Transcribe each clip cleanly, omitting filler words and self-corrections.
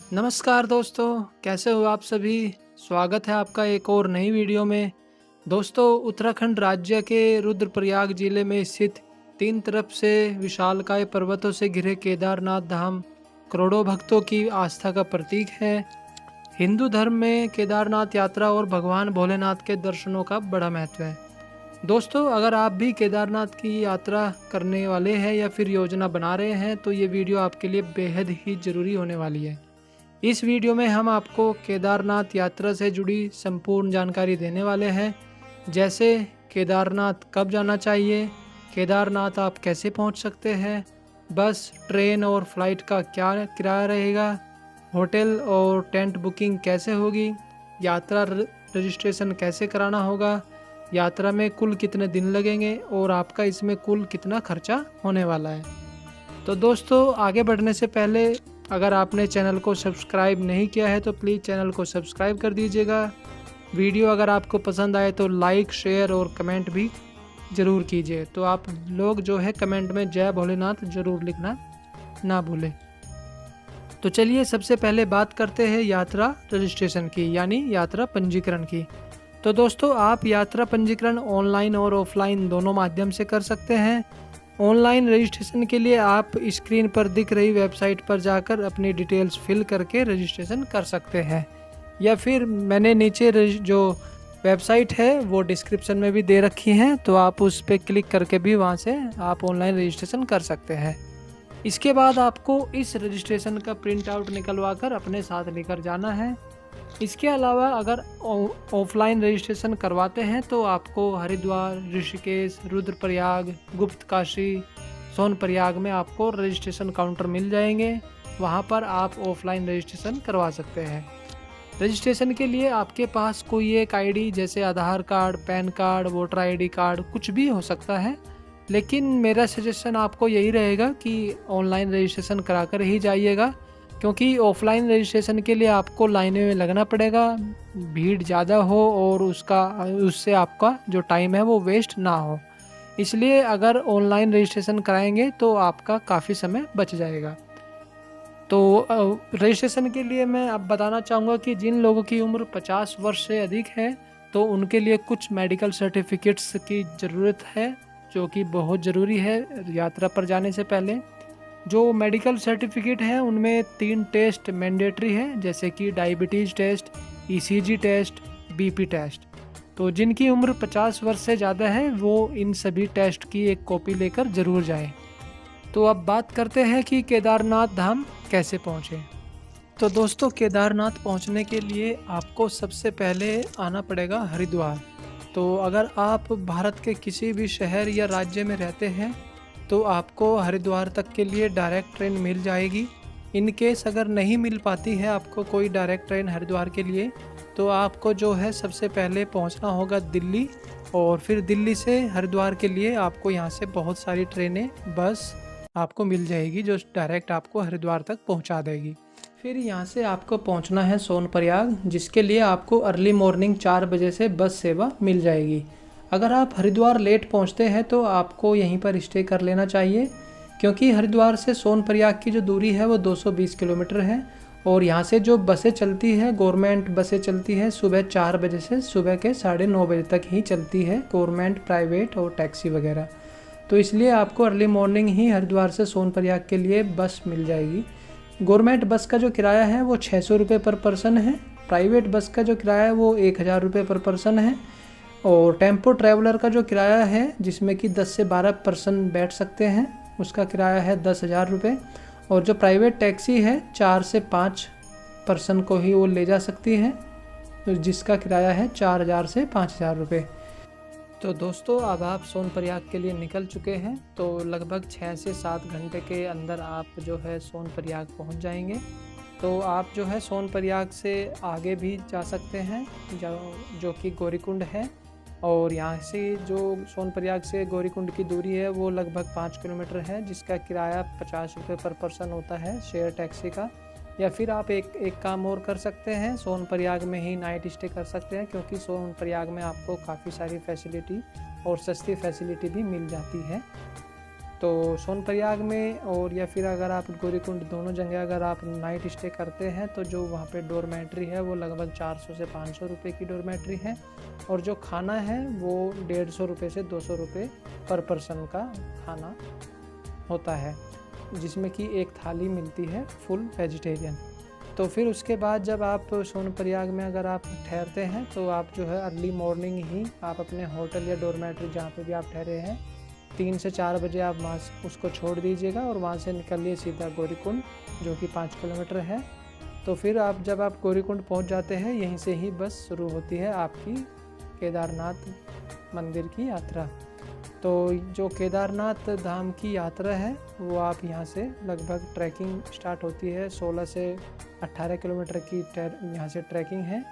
नमस्कार दोस्तों, कैसे हो आप सभी? स्वागत है आपका एक और नई वीडियो में। दोस्तों, उत्तराखंड राज्य के रुद्रप्रयाग जिले में स्थित तीन तरफ से विशालकाय पर्वतों से घिरे केदारनाथ धाम करोड़ों भक्तों की आस्था का प्रतीक है। हिंदू धर्म में केदारनाथ यात्रा और भगवान भोलेनाथ के दर्शनों का बड़ा महत्व है। दोस्तों, अगर आप भी केदारनाथ की यात्रा करने वाले हैं या फिर योजना बना रहे हैं तो ये वीडियो आपके लिए बेहद ही ज़रूरी होने वाली है। इस वीडियो में हम आपको केदारनाथ यात्रा से जुड़ी संपूर्ण जानकारी देने वाले हैं, जैसे केदारनाथ कब जाना चाहिए, केदारनाथ आप कैसे पहुंच सकते हैं, बस, ट्रेन और फ्लाइट का क्या किराया रहेगा, होटल और टेंट बुकिंग कैसे होगी, यात्रा रजिस्ट्रेशन कैसे कराना होगा, यात्रा में कुल कितने दिन लगेंगे और आपका इसमें कुल कितना खर्चा होने वाला है। तो दोस्तों, आगे बढ़ने से पहले अगर आपने चैनल को सब्सक्राइब नहीं किया है तो प्लीज़ चैनल को सब्सक्राइब कर दीजिएगा। वीडियो अगर आपको पसंद आए तो लाइक, शेयर और कमेंट भी ज़रूर कीजिए। तो आप लोग जो है कमेंट में जय भोलेनाथ ज़रूर लिखना ना भूलें। तो चलिए सबसे पहले बात करते हैं यात्रा रजिस्ट्रेशन की, यानी यात्रा पंजीकरण की। तो दोस्तों, आप यात्रा पंजीकरण ऑनलाइन और ऑफलाइन दोनों माध्यम से कर सकते हैं। ऑनलाइन रजिस्ट्रेशन के लिए आप स्क्रीन पर दिख रही वेबसाइट पर जाकर अपनी डिटेल्स फिल करके रजिस्ट्रेशन कर सकते हैं, या फिर मैंने नीचे जो वेबसाइट है वो डिस्क्रिप्शन में भी दे रखी है, तो आप उस पर क्लिक करके भी वहाँ से आप ऑनलाइन रजिस्ट्रेशन कर सकते हैं। इसके बाद आपको इस रजिस्ट्रेशन का प्रिंट आउट निकलवा कर अपने साथ लेकर जाना है। इसके अलावा अगर ऑफलाइन रजिस्ट्रेशन करवाते हैं तो आपको हरिद्वार, ऋषिकेश, रुद्रप्रयाग, गुप्तकाशी, सोनप्रयाग में आपको रजिस्ट्रेशन काउंटर मिल जाएंगे। वहां पर आप ऑफलाइन रजिस्ट्रेशन करवा सकते हैं। रजिस्ट्रेशन के लिए आपके पास कोई एक आईडी जैसे Aadhaar card, PAN card, voter ID card कुछ भी हो सकता है, लेकिन मेरा सजेशन आपको यही रहेगा कि ऑनलाइन रजिस्ट्रेशन कराकर ही जाइएगा, क्योंकि ऑफलाइन रजिस्ट्रेशन के लिए आपको लाइनें में लगना पड़ेगा, भीड़ ज़्यादा हो और उससे आपका जो टाइम है वो वेस्ट ना हो। इसलिए अगर ऑनलाइन रजिस्ट्रेशन कराएंगे तो आपका काफ़ी समय बच जाएगा। तो रजिस्ट्रेशन के लिए मैं अब बताना चाहूँगा कि जिन लोगों की उम्र 50 वर्ष से अधिक है तो उनके लिए कुछ मेडिकल सर्टिफिकेट्स की ज़रूरत है, जो कि बहुत ज़रूरी है यात्रा पर जाने से पहले। जो मेडिकल सर्टिफिकेट है उनमें 3 टेस्ट मैंडेटरी है, जैसे कि diabetes test, ECG test, BP test. तो जिनकी उम्र 50 वर्ष से ज़्यादा है वो इन सभी टेस्ट की एक कॉपी लेकर ज़रूर जाएं। तो अब बात करते हैं कि केदारनाथ धाम कैसे पहुँचें। तो दोस्तों, केदारनाथ पहुँचने के लिए आपको सबसे पहले आना पड़ेगा हरिद्वार। तो अगर आप भारत के किसी भी शहर या राज्य में रहते हैं तो आपको हरिद्वार तक के लिए डायरेक्ट ट्रेन मिल जाएगी। इन केस अगर नहीं मिल पाती है आपको कोई डायरेक्ट ट्रेन हरिद्वार के लिए, तो आपको जो है सबसे पहले पहुंचना होगा दिल्ली, और फिर दिल्ली से हरिद्वार के लिए आपको यहां से बहुत सारी ट्रेनें, बस आपको मिल जाएगी जो डायरेक्ट आपको हरिद्वार तक पहुंचा देगी। फिर यहाँ से आपको पहुंचना है सोनप्रयाग, जिसके लिए आपको अर्ली मॉर्निंग 4 बजे से बस सेवा मिल जाएगी। अगर आप हरिद्वार लेट पहुंचते हैं तो आपको यहीं पर स्टे कर लेना चाहिए, क्योंकि हरिद्वार से सोनप्रयाग की जो दूरी है वो 220 किलोमीटर है, और यहाँ से जो बसें चलती है, गवर्नमेंट बसें चलती है, सुबह 4 बजे से सुबह के 9:30 बजे तक ही चलती है, गवर्नमेंट, प्राइवेट और टैक्सी वगैरह। तो इसलिए आपको अर्ली मॉर्निंग ही हरिद्वार से सोनप्रयाग के लिए बस मिल जाएगी। गवर्नमेंट बस का जो किराया है वो 600 रुपये पर पर्सन है, प्राइवेट बस का जो किराया है वो 1000 रुपये पर पर्सन है, और टेम्पो ट्रैवलर का जो किराया है जिसमें कि 10 से 12 पर्सन बैठ सकते हैं उसका किराया है 10,000 रुपये, और जो प्राइवेट टैक्सी है 4 से 5 पर्सन को ही वो ले जा सकती है, जिसका किराया है 4000 से 5000 रुपये। तो दोस्तों, अब आप सोनप्रयाग के लिए निकल चुके हैं, तो लगभग 6 से 7 घंटे के अंदर आप जो है सोनप्रयाग पहुंच जाएंगे। तो आप जो है सोनप्रयाग से आगे भी जा सकते हैं, जो कि गौरीकुंड है, और यहाँ से जो सोनप्रयाग से गौरीकुंड की दूरी है वो लगभग 5 किलोमीटर है, जिसका किराया 50 रुपये पर पर्सन होता है शेयर टैक्सी का। या फिर आप एक काम और कर सकते हैं, सोनप्रयाग में ही नाइट स्टे कर सकते हैं, क्योंकि सोनप्रयाग में आपको काफ़ी सारी फैसिलिटी और सस्ती फैसिलिटी भी मिल जाती है। तो सोनप्रयाग में और या फिर अगर आप गौरीकुंड दोनों जगह अगर आप नाइट स्टे करते हैं तो जो वहाँ पे डोरमेट्री है वो लगभग 400 से 500 रुपये की डोरमेट्री है, और जो खाना है वो 150 रुपये से 200 रुपये पर पर्सन का खाना होता है, जिसमें कि एक थाली मिलती है फुल वेजिटेरियन। तो फिर उसके बाद जब आप सोनप्रयाग में अगर आप ठहरते हैं तो आप जो है अर्ली मॉर्निंग ही आप अपने होटल या डोरमेट्री जहाँ पे भी आप ठहरे हैं 3 से 4 बजे आप वहाँ उसको छोड़ दीजिएगा और वहाँ से निकलिए सीधा गौरीकुंड, जो कि 5 किलोमीटर है। तो फिर आप जब आप गौरीकुंड पहुँच जाते हैं, यहीं से ही बस शुरू होती है आपकी केदारनाथ मंदिर की यात्रा। तो जो केदारनाथ धाम की यात्रा है वो आप यहाँ से लगभग ट्रैकिंग स्टार्ट होती है, 16 से 18 किलोमीटर की यहाँ से ट्रैकिंग है।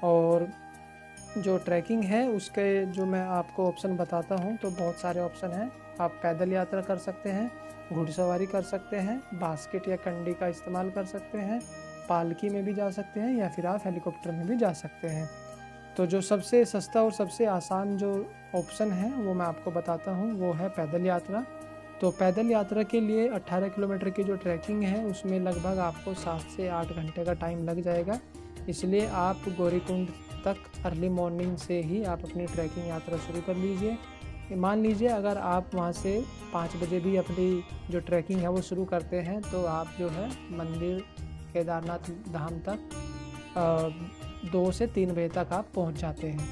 और जो ट्रैकिंग है उसके जो मैं आपको ऑप्शन बताता हूँ, तो बहुत सारे ऑप्शन हैं। आप पैदल यात्रा कर सकते हैं, घुड़सवारी कर सकते हैं, बास्केट या कंडी का इस्तेमाल कर सकते हैं, पालकी में भी जा सकते हैं, या फिर आप हेलीकॉप्टर में भी जा सकते हैं। तो जो सबसे सस्ता और सबसे आसान जो ऑप्शन है वो मैं आपको बताता हूँ, वो है पैदल यात्रा। तो पैदल यात्रा के लिए 18 किलोमीटर की जो ट्रैकिंग है उसमें लगभग आपको 7 से 8 घंटे का टाइम लग जाएगा। इसलिए आप गौरीकुंड तक अर्ली मॉर्निंग से ही आप अपनी ट्रैकिंग यात्रा शुरू कर लीजिए। मान लीजिए अगर आप वहाँ से 5 बजे भी अपनी जो ट्रैकिंग है वो शुरू करते हैं तो आप जो है मंदिर केदारनाथ धाम तक 2 से 3 बजे तक आप पहुँच जाते हैं।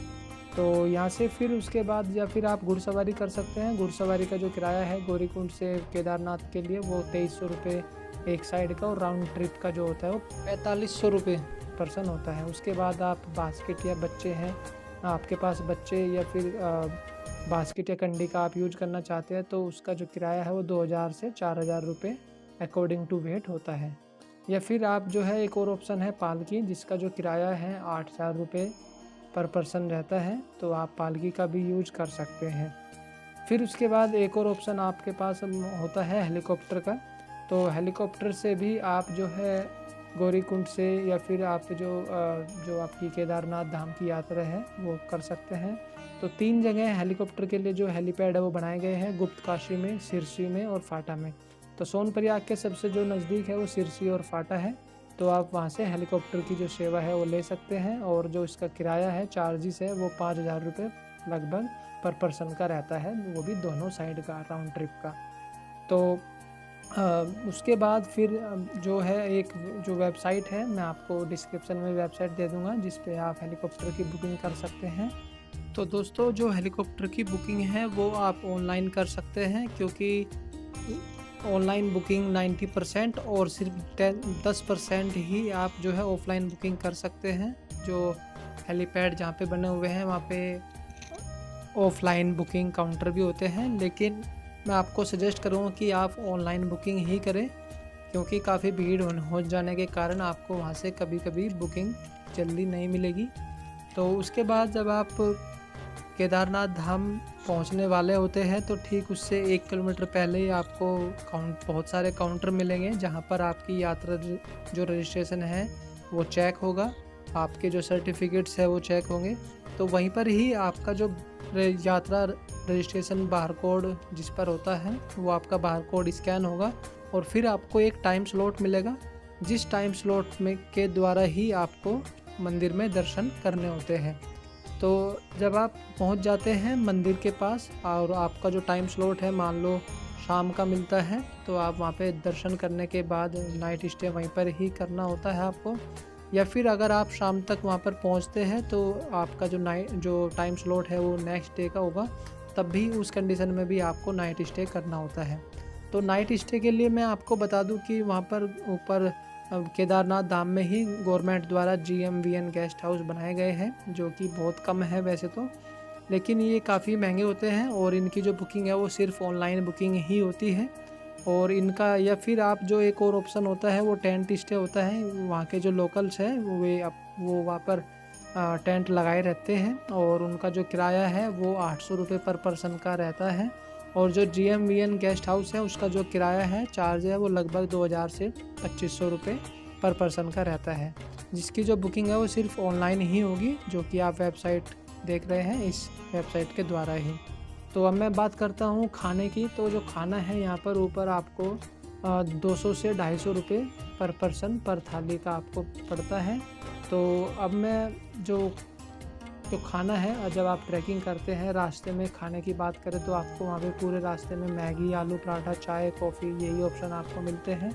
तो यहाँ से फिर उसके बाद या फिर आप घुड़सवारी कर सकते हैं। घुड़सवारी का जो किराया है गौरीकुंड से केदारनाथ के लिए वो 2300 रुपये एक साइड का, और राउंड ट्रिप का जो होता है वो 4500 रुपये पर्सन होता है। उसके बाद आप बास्केट या बच्चे हैं, आपके पास बच्चे या फिर बास्केट या कंडी का आप यूज करना चाहते हैं तो उसका जो किराया है वो 2000 से 4000 रुपये अकॉर्डिंग टू वेट होता है। या फिर आप जो है एक और ऑप्शन है पालकी, जिसका जो किराया है 8000 रुपये पर पर्सन रहता है, तो आप पालकी का भी यूज कर सकते हैं। फिर उसके बाद एक और ऑप्शन आपके पास होता है हेलीकॉप्टर का। तो हेलीकॉप्टर से भी आप जो है गौरीकुंड से या फिर आप जो आपकी केदारनाथ धाम की यात्रा है वो कर सकते हैं। तो 3 जगह हेलीकॉप्टर के लिए जो हेलीपैड है वो बनाए गए हैं, गुप्तकाशी में, सिरसी में और फाटा में। तो सोनप्रयाग के सबसे जो नज़दीक है वो सिरसी और फाटा है, तो आप वहाँ से हेलीकॉप्टर की जो सेवा है वो ले सकते हैं। और जो इसका किराया है, चार्जेस है, वो 5000 रुपये लगभग पर पर्सन का रहता है, वो भी दोनों साइड का राउंड ट्रिप का। तो उसके बाद फिर जो है एक जो वेबसाइट है, मैं आपको डिस्क्रिप्शन में वेबसाइट दे दूंगा जिस पे आप हेलीकॉप्टर की बुकिंग कर सकते हैं। तो दोस्तों जो हेलीकॉप्टर की बुकिंग है वो आप ऑनलाइन कर सकते हैं, क्योंकि ऑनलाइन बुकिंग 90% और सिर्फ 10% ही आप जो है ऑफलाइन बुकिंग कर सकते हैं। जो हेलीपैड जहाँ पे बने हुए हैं वहाँ पे ऑफलाइन बुकिंग काउंटर भी होते हैं, लेकिन मैं आपको सजेस्ट करूँगा कि आप ऑनलाइन बुकिंग ही करें, क्योंकि काफ़ी भीड़ हो जाने के कारण आपको वहाँ से कभी कभी बुकिंग जल्दी नहीं मिलेगी। तो उसके बाद जब आप केदारनाथ धाम पहुंचने वाले होते हैं तो ठीक उससे 1 किलोमीटर पहले ही आपको बहुत सारे काउंटर मिलेंगे, जहां पर आपकी यात्रा जो रजिस्ट्रेशन है वो चेक होगा, आपके जो सर्टिफिकेट्स है वो चेक होंगे। तो वहीं पर ही आपका जो यात्रा रजिस्ट्रेशन बार कोड जिस पर होता है वो आपका बार कोड स्कैन होगा, और फिर आपको एक टाइम स्लॉट मिलेगा, जिस टाइम स्लॉट में के द्वारा ही आपको मंदिर में दर्शन करने होते हैं। तो जब आप पहुंच जाते हैं मंदिर के पास और आपका जो टाइम स्लॉट है मान लो शाम का मिलता है, तो आप वहां पे दर्शन करने के बाद नाइट स्टे वहीं पर ही करना होता है आपको। या फिर अगर आप शाम तक वहां पर पहुंचते हैं तो आपका जो टाइम स्लॉट है वो नेक्स्ट डे का होगा, तब भी उस कंडीशन में भी आपको नाइट स्टे करना होता है। तो नाइट स्टे के लिए मैं आपको बता दूं कि वहाँ पर ऊपर केदारनाथ धाम में ही गवर्नमेंट द्वारा GMVN गेस्ट हाउस बनाए गए हैं, जो कि बहुत कम है वैसे तो, लेकिन ये काफ़ी महंगे होते हैं और इनकी जो बुकिंग है वो सिर्फ ऑनलाइन बुकिंग ही होती है। और इनका या फिर आप जो एक और ऑप्शन होता है वो टेंट स्टे होता है, वहाँ के जो लोकल्स हैं वो वहाँ पर टेंट लगाए रहते हैं और उनका जो किराया है वो 800 रुपये पर पर्सन का रहता है। और जो GMVN गेस्ट हाउस है उसका जो किराया है चार्ज है वो लगभग 2000 से 2500 रुपये पर पर्सन का रहता है, जिसकी जो बुकिंग है वो सिर्फ ऑनलाइन ही होगी, जो कि आप वेबसाइट देख रहे हैं इस वेबसाइट के द्वारा ही। तो अब मैं बात करता हूँ खाने की। तो जो खाना है यहाँ पर ऊपर आपको 200 से 250 रुपये पर पर्सन पर थाली का आपको पड़ता है। तो अब मैं जो जो खाना है, जब आप ट्रैकिंग करते हैं रास्ते में खाने की बात करें तो आपको वहाँ पे पूरे रास्ते में मैगी, आलू पराठा, चाय, कॉफ़ी यही ऑप्शन आपको मिलते हैं।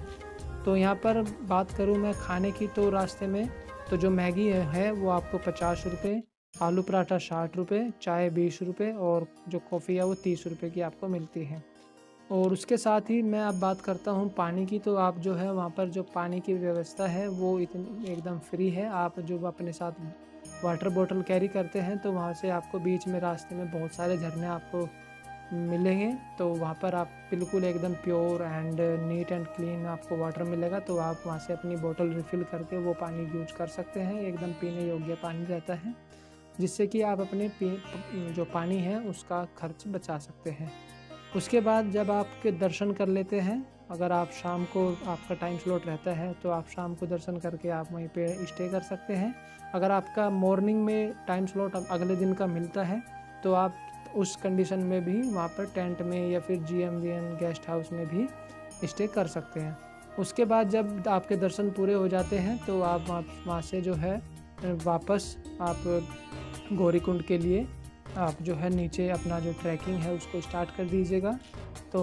तो यहाँ पर बात करूँ मैं खाने की, तो रास्ते में तो जो मैगी है वो आपको 50 रुपये, आलू पराठा 60 रुपये, चाय 20 रुपये और जो कॉफ़ी है वो 30 रुपये की आपको मिलती है। और उसके साथ ही मैं अब बात करता हूँ पानी की। तो आप जो है वहाँ पर जो पानी की व्यवस्था है वो इतनी एकदम फ्री है। आप जो अपने साथ वाटर बॉटल कैरी करते हैं तो वहाँ से आपको बीच में रास्ते में बहुत सारे झरने आपको मिलेंगे। तो वहाँ पर आप बिल्कुल एकदम pure and neat and clean आपको वाटर मिलेगा। तो आप वहाँ से अपनी बोतल रिफ़िल करके वो पानी यूज कर सकते हैं। एकदम पीने योग्य पानी रहता है, जिससे कि आप अपने जो पानी है उसका खर्च बचा सकते हैं। उसके बाद जब आपके दर्शन कर लेते हैं, अगर आप शाम को आपका टाइम स्लॉट रहता है तो आप शाम को दर्शन करके आप वहीं पे स्टे कर सकते हैं। अगर आपका मॉर्निंग में टाइम स्लॉट अगले दिन का मिलता है तो आप उस कंडीशन में भी वहाँ पर टेंट में या फिर GMVN गेस्ट हाउस में भी स्टे कर सकते हैं। उसके बाद जब आपके दर्शन पूरे हो जाते हैं तो आप वहाँ से जो है वापस आप गौरीकुंड के लिए आप जो है नीचे अपना जो ट्रैकिंग है उसको स्टार्ट कर दीजिएगा। तो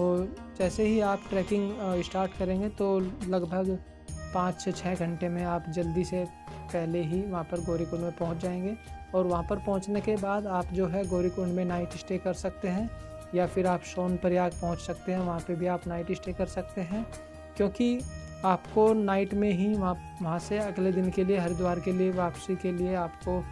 जैसे ही आप ट्रैकिंग स्टार्ट करेंगे तो लगभग 5 से 6 घंटे में आप जल्दी से पहले ही वहाँ पर गौरीकुंड में पहुँच जाएंगे। और वहाँ पर पहुँचने के बाद आप जो है गौरीकुंड में नाइट स्टे कर सकते हैं, या फिर आप सोनप्रयाग पहुँच सकते हैं, वहाँ पे भी आप नाइट स्टे कर सकते हैं। क्योंकि आपको नाइट में ही वहाँ से अगले दिन के लिए हरिद्वार के लिए वापसी के लिए आपको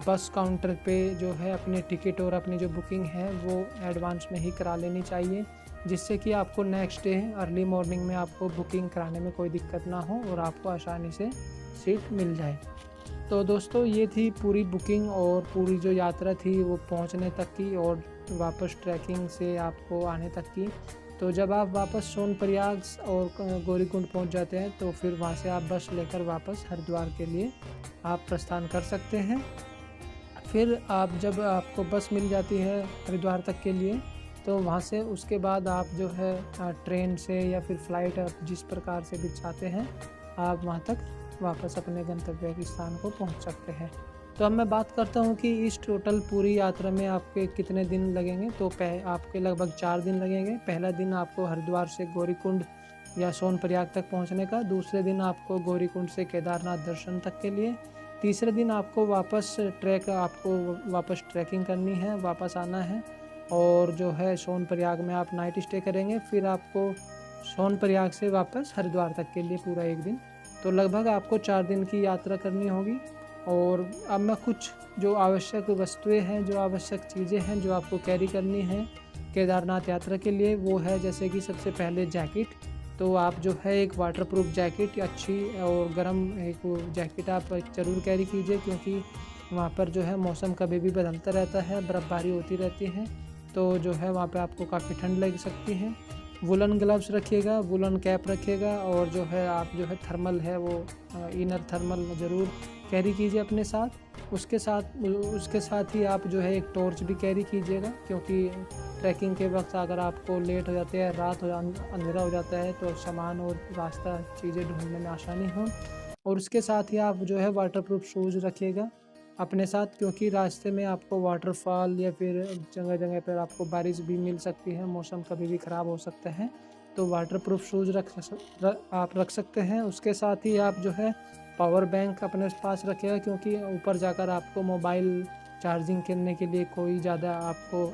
बस काउंटर पे जो है अपनी टिकट और अपनी जो बुकिंग है वो एडवांस में ही करा लेनी चाहिए, जिससे कि आपको नेक्स्ट डे अर्ली मॉर्निंग में आपको बुकिंग कराने में कोई दिक्कत ना हो और आपको आसानी से सीट मिल जाए। तो दोस्तों ये थी पूरी बुकिंग और पूरी जो यात्रा थी वो पहुंचने तक की और वापस ट्रैकिंग से आपको आने तक की। तो जब आप वापस सोनप्रयाग और गौरीकुंड पहुंच जाते हैं तो फिर वहां से आप बस लेकर वापस हरिद्वार के लिए आप प्रस्थान कर सकते हैं। फिर आप जब आपको बस मिल जाती है हरिद्वार तक के लिए तो वहाँ से उसके बाद आप जो है ट्रेन से या फिर फ़्लाइट आप जिस प्रकार से भी चाहते हैं आप वहाँ तक वापस अपने गंतव्य के स्थान को पहुँच सकते हैं। तो अब मैं बात करता हूँ कि इस टोटल पूरी यात्रा में आपके कितने दिन लगेंगे। तो आपके लगभग 4 दिन लगेंगे। पहला दिन आपको हरिद्वार से गौरीकुंड या सोनप्रयाग तक पहुँचने का, दूसरे दिन आपको गौरीकुंड से केदारनाथ दर्शन तक के लिए, तीसरे दिन आपको वापस ट्रैकिंग करनी है, वापस आना है और जो है सोनप्रयाग में आप नाइट स्टे करेंगे। फिर आपको सोनप्रयाग से वापस हरिद्वार तक के लिए पूरा 1 दिन। तो लगभग आपको 4 दिन की यात्रा करनी होगी। और अब मैं कुछ जो आवश्यक वस्तुएं हैं, जो आवश्यक चीज़ें हैं जो आपको कैरी करनी है केदारनाथ यात्रा के लिए, वो है जैसे कि सबसे पहले जैकेट। तो आप जो है एक वाटरप्रूफ जैकेट अच्छी और गर्म एक जैकेट आप ज़रूर कैरी कीजिए, क्योंकि वहाँ पर जो है मौसम कभी भी बदलता रहता है, बर्फ़बारी होती रहती है, तो जो है वहाँ पे आपको काफ़ी ठंड लग सकती है। वुलन ग्लव्स रखिएगा, वुलन कैप रखिएगा और जो है आप जो है थर्मल है वो इनर थर्मल ज़रूर कैरी कीजिए अपने साथ। उसके साथ ही आप जो है एक टॉर्च भी कैरी कीजिएगा, क्योंकि ट्रैकिंग के वक्त अगर आपको लेट हो जाते हैं, रात हो अंधेरा हो जाता है तो सामान और रास्ता चीज़ें ढूंढने में आसानी हो। और उसके साथ ही आप जो है वाटरप्रूफ शूज़ रखिएगा अपने साथ, क्योंकि रास्ते में आपको वाटरफॉल या फिर जगह जगह पर आपको बारिश भी मिल सकती है, मौसम कभी भी ख़राब हो सकता है, तो वाटरप्रूफ शूज़ आप रख सकते हैं। उसके साथ ही आप जो है पावर बैंक अपने पास रखिएगा, क्योंकि ऊपर जाकर आपको मोबाइल चार्जिंग करने के लिए कोई ज़्यादा आपको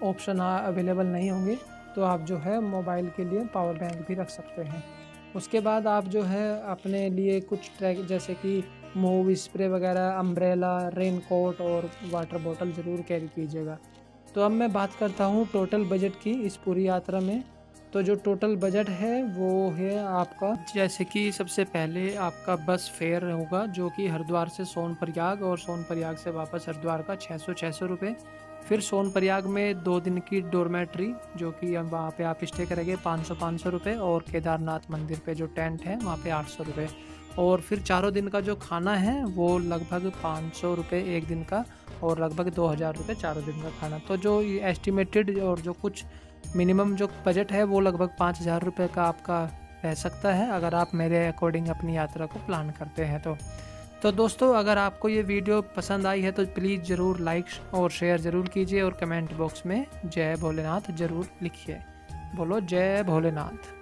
ऑप्शन अवेलेबल नहीं होंगे, तो आप जो है मोबाइल के लिए पावर बैंक भी रख सकते हैं। उसके बाद आप जो है अपने लिए कुछ जैसे कि मूव स्प्रे वगैरह, अम्ब्रेला, रेन कोट और वाटर बॉटल ज़रूर कैरी कीजिएगा। तो अब मैं बात करता हूँ टोटल बजट की इस पूरी यात्रा में। तो जो टोटल बजट है वो है आपका, जैसे कि सबसे पहले आपका बस फेयर होगा जो कि हरिद्वार से सोनप्रयाग और सोनप्रयाग से वापस हरिद्वार का 600 रुपये। फिर सोनप्रयाग में 2 दिन की डोरमेट्री जो कि वहाँ पे आप स्टे करेंगे 500 रुपये, और केदारनाथ मंदिर पे जो टेंट है वहाँ पे 800 रुपये। और फिर 4 दिन का जो खाना है वो लगभग 500 रुपये 1 दिन का और लगभग 2000 रुपये चारों दिन का खाना। तो जो ये एस्टिमेटेड और जो कुछ मिनिमम जो बजट है वो लगभग 5000 रुपये का आपका रह सकता है, अगर आप मेरे अकॉर्डिंग अपनी यात्रा को प्लान करते हैं तो दोस्तों अगर आपको ये वीडियो पसंद आई है तो प्लीज़ ज़रूर लाइक और शेयर ज़रूर कीजिए और कमेंट बॉक्स में जय भोलेनाथ ज़रूर लिखिए। बोलो जय भोलेनाथ।